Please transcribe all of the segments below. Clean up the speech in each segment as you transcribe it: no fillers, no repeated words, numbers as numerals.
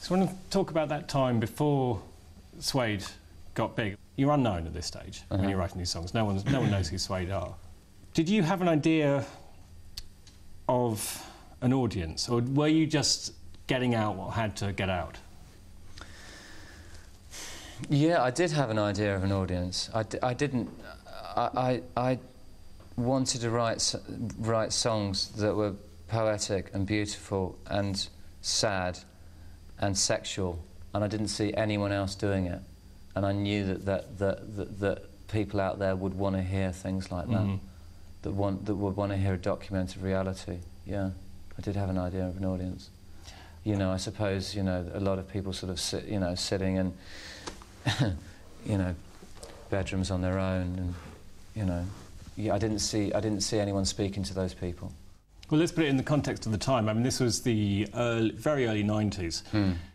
So I want to talk about that time before Suede got big. You're unknown at this stage when you're writing these songs. No one knows who Suede are. Did you have an idea of an audience, or were you just getting out what had to get out? Yeah, I did have an idea of an audience. I wanted to write songs that were poetic and beautiful and sad and sexual, and I didn't see anyone else doing it. And I knew that people out there would want to hear things like that, that would want to hear a documented reality. Yeah, I did have an idea of an audience. You know, I suppose, you know, a lot of people sort of sitting in, you know, bedrooms on their own, and, you know, yeah, I didn't see anyone speaking to those people. Well, let's put it in the context of the time. I mean, this was the very early 90s.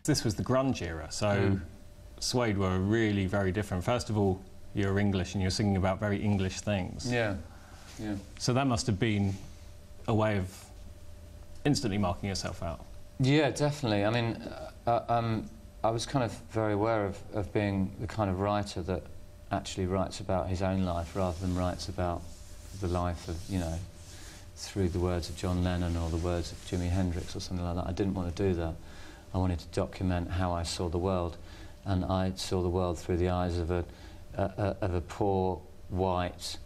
This was the grunge era, so Suede were really very different. First of all, you're English and you're singing about very English things. Yeah, yeah. So that must have been a way of instantly marking yourself out. Yeah, definitely. I mean, I was kind of very aware of being the kind of writer that actually writes about his own life rather than writes about the life of, you know, through the words of John Lennon or the words of Jimi Hendrix or something like that. I didn't want to do that. I wanted to document how I saw the world, and I saw the world through the eyes of a poor, white,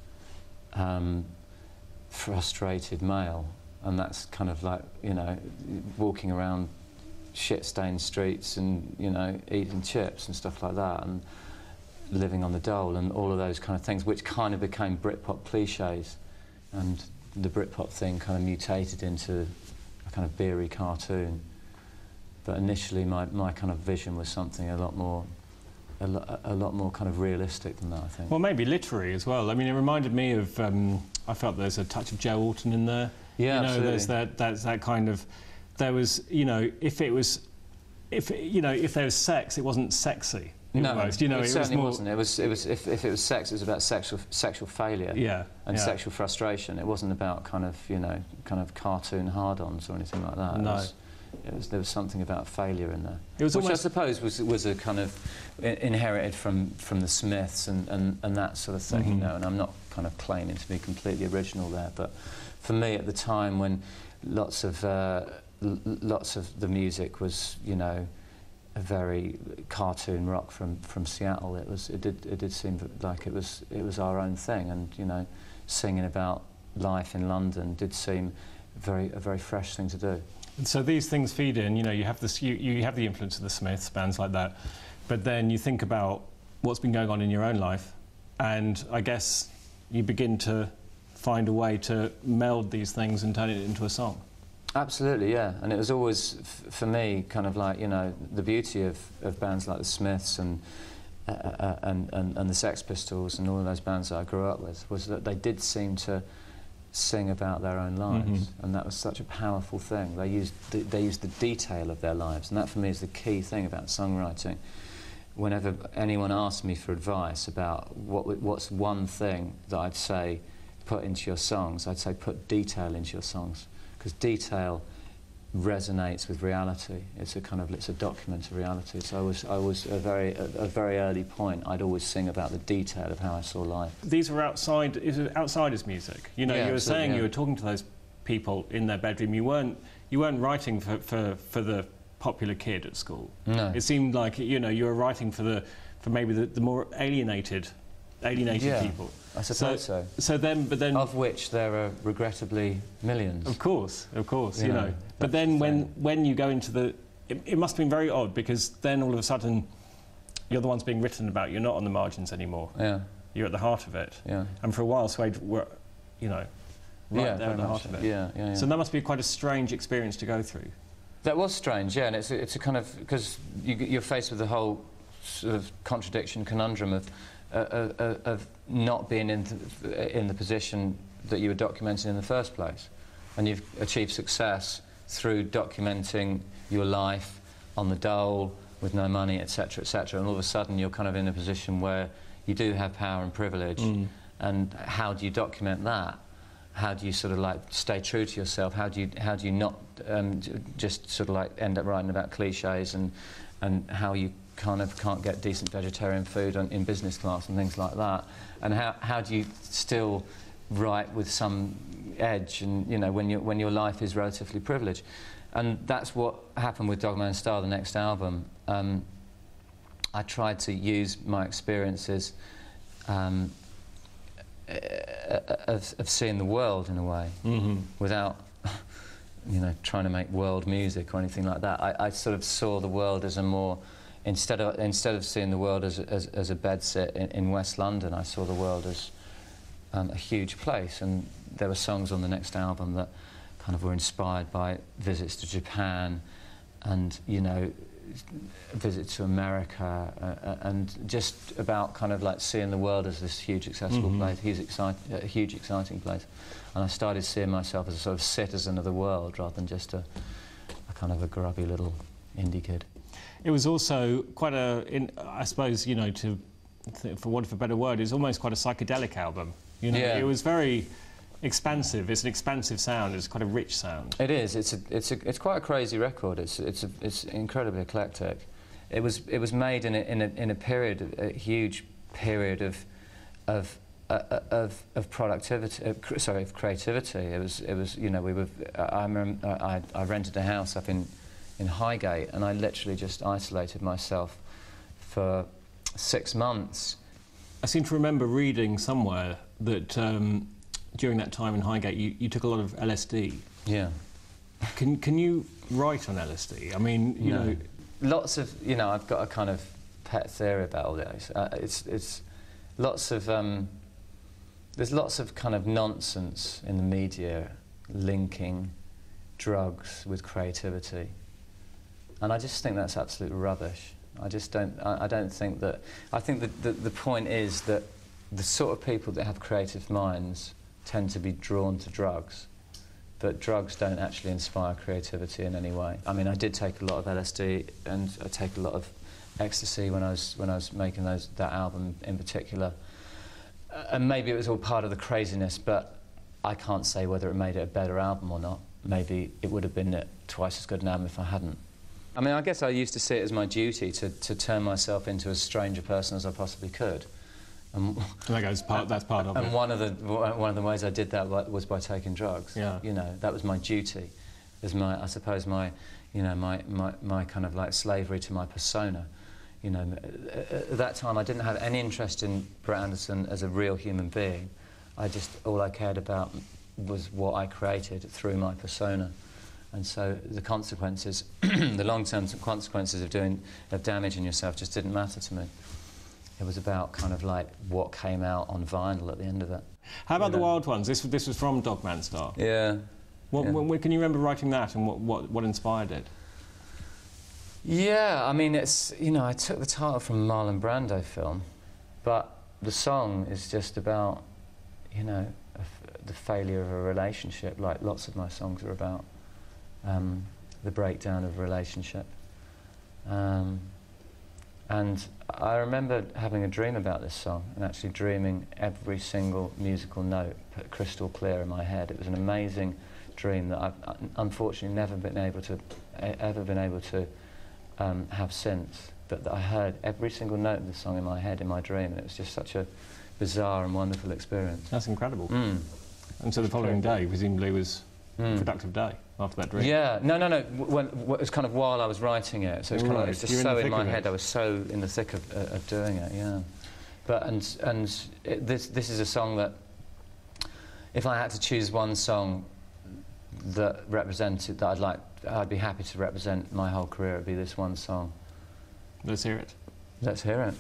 frustrated male, and that's kind of like, you know, walking around shit-stained streets and, you know, eating chips and stuff like that, and living on the dole and all of those kind of things, which kind of became Britpop cliches, and the Britpop thing kind of mutated into a kind of beery cartoon. But initially my kind of vision was something a lot more kind of realistic than that, I think. Well, maybe literary as well. I mean, it reminded me of, I felt there's a touch of Joe Alton in there. Yeah, you know, absolutely. There's that kind of, there was, you know, if there was sex, it wasn't sexy. Almost, no, you know, it certainly more wasn't. It was if it was sex, it was about sexual failure, and sexual frustration. It wasn't about kind of cartoon hard-ons or anything like that. No. There was something about failure in there, which I suppose was a kind of inherited from the Smiths and that sort of thing. You know, and I'm not kind of claiming to be completely original there, but for me at the time when lots of the music was, you know, a very cartoon rock from Seattle, it did seem like it was our own thing, and, you know, singing about life in London did seem a very fresh thing to do. And so these things feed in. You know, you have this, you have the influence of the Smiths, bands like that, but then you think about what's been going on in your own life, and I guess you begin to find a way to meld these things and turn it into a song. Absolutely, yeah. And it was always, for me, kind of like, you know, the beauty of bands like the Smiths and the Sex Pistols and all of those bands that I grew up with, was that they did seem to sing about their own lives, and that was such a powerful thing. They used the detail of their lives, and that for me is the key thing about songwriting. Whenever anyone asked me for advice about what's one thing that I'd say put into your songs, I'd say put detail into your songs, because detail resonates with reality. It's a document of reality. So I was a very early point, I'd always sing about the detail of how I saw life. These were outsiders' music. You know, yeah, you were saying you were yeah. talking to those people in their bedroom. You weren't writing for the popular kid at school. No. It seemed like, you know, you were writing for maybe the more alienated yeah, people. I suppose so. But then of which there are regrettably millions. Of course, you know. But then when you go into it must have been very odd, because then all of a sudden you're the ones being written about. You're not on the margins anymore. Yeah. You're at the heart of it. Yeah. And for a while, Suede were, you know, right there at the heart of it. Yeah, yeah, yeah. So that must be quite a strange experience to go through. That was strange, yeah, and it's a kind of, because you're faced with the whole sort of contradiction, conundrum of not being in the position that you were documenting in the first place, and you've achieved success through documenting your life on the dole with no money, etc., etc., and all of a sudden you're kind of in a position where you do have power and privilege, and how do you document that? how do you sort of like stay true to yourself? How do you not just sort of like end up writing about cliches, and how you kind of can't get decent vegetarian food in business class and things like that? And how do you still write with some edge, and you know, when your life is relatively privileged? And that's what happened with Dogman Star, the next album. I tried to use my experiences of seeing the world in a way, without, you know, trying to make world music or anything like that. I sort of saw the world as a more, instead of seeing the world as a bedsit in West London, I saw the world as a huge place. And there were songs on the next album that kind of were inspired by visits to Japan, and, you know, visits to America, and just about kind of like seeing the world as this huge accessible place, a huge exciting place. And I started seeing myself as a sort of citizen of the world rather than just a kind of a grubby little indie kid. It was also quite I suppose, you know, for want of a better word, it's almost quite a psychedelic album. You know, yeah. It was very expansive. It's an expansive sound. It's quite a rich sound. It is. It's quite a crazy record. It's incredibly eclectic. It was made in a period, a huge period of productivity. Of creativity. It was. You know, I remember I rented a house up in Highgate, and I literally just isolated myself for 6 months. I seem to remember reading somewhere that during that time in Highgate you took a lot of LSD. Yeah. Can you write on LSD? I mean, you know... Lots of, you know, I've got a kind of pet theory about all this. It's lots of... there's lots of kind of nonsense in the media linking drugs with creativity. And I just think that's absolute rubbish. I just don't... I don't think that... I think that the point is that the sort of people that have creative minds tend to be drawn to drugs, but drugs don't actually inspire creativity in any way. I mean, I did take a lot of LSD, and I take a lot of ecstasy when I was making that album in particular, and maybe it was all part of the craziness, but I can't say whether it made it a better album or not. Maybe it would have been twice as good an album if I hadn't. I mean, I guess I used to see it as my duty to turn myself into as strange a person as I possibly could. And that's part of it. And one of the ways I did that was by taking drugs. Yeah. You know, that was my duty, as I suppose my kind of like slavery to my persona. You know, at that time I didn't have any interest in Brett Anderson as a real human being. All I cared about was what I created through my persona. And so the consequences, the long-term consequences of damaging yourself just didn't matter to me. It was about kind of like what came out on vinyl at the end of it. How about the Wild Ones? This was from Dogman Star. Yeah. When can you remember writing that, and what inspired it? Yeah, I mean, it's, you know, I took the title from a Marlon Brando film, but the song is just about, you know, the failure of a relationship, like lots of my songs are about. The breakdown of a relationship. And I remember having a dream about this song, and actually dreaming every single musical note crystal clear in my head. It was an amazing dream that I've unfortunately never been able to have since. But that I heard every single note of the song in my head in my dream, and it was just such a bizarre and wonderful experience. That's incredible. And so the following day presumably was a productive day after that dream. Yeah, no. It was kind of while I was writing it, so it's kind of, it's just so in my head. I was so in the thick of doing it. Yeah, but this is a song that, if I had to choose one song that represented that I'd be happy to represent my whole career, it'd be this one song. Let's hear it. Let's hear it.